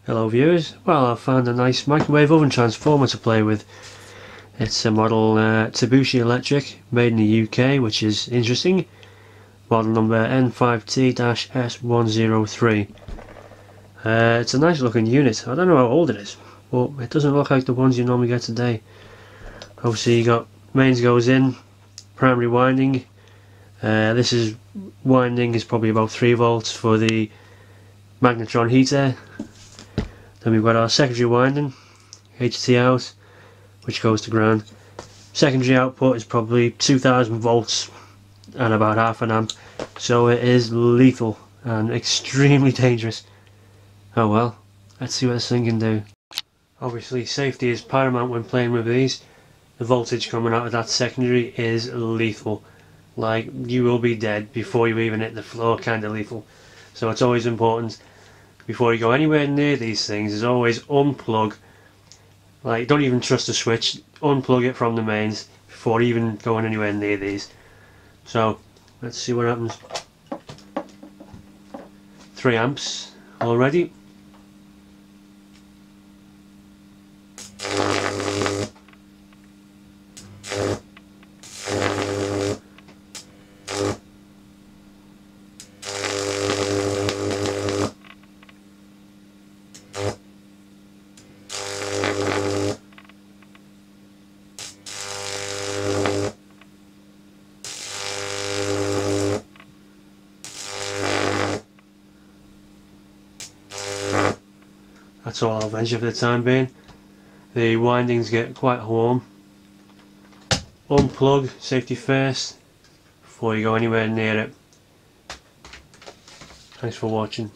Hello viewers, well I found a nice microwave oven transformer to play with. It's a model Tsubushi Electric, made in the UK, which is interesting. Model number N5T-S103. It's a nice looking unit. I don't know how old it is, but it doesn't look like the ones you normally get today. Obviously you got mains goes in, primary winding. This is winding is probably about 3 volts for the magnetron heater. Then we've got our secondary winding, HT out, which goes to ground. Secondary output is probably 2000 volts and about half an amp, so it is lethal and extremely dangerous. Oh well, let's see what this thing can do. Obviously safety is paramount when playing with these. The voltage coming out of that secondary is lethal. Like, you will be dead before you even hit the floor, kinda lethal. So it's always important, before you go anywhere near these things, is always unplug. Like, don't even trust the switch, unplug it from the mains before even going anywhere near these. So, let's see what happens. 3 amps already. That's all I'll venture for the time being. The windings get quite warm. Unplug, safety first, before you go anywhere near it. Thanks for watching.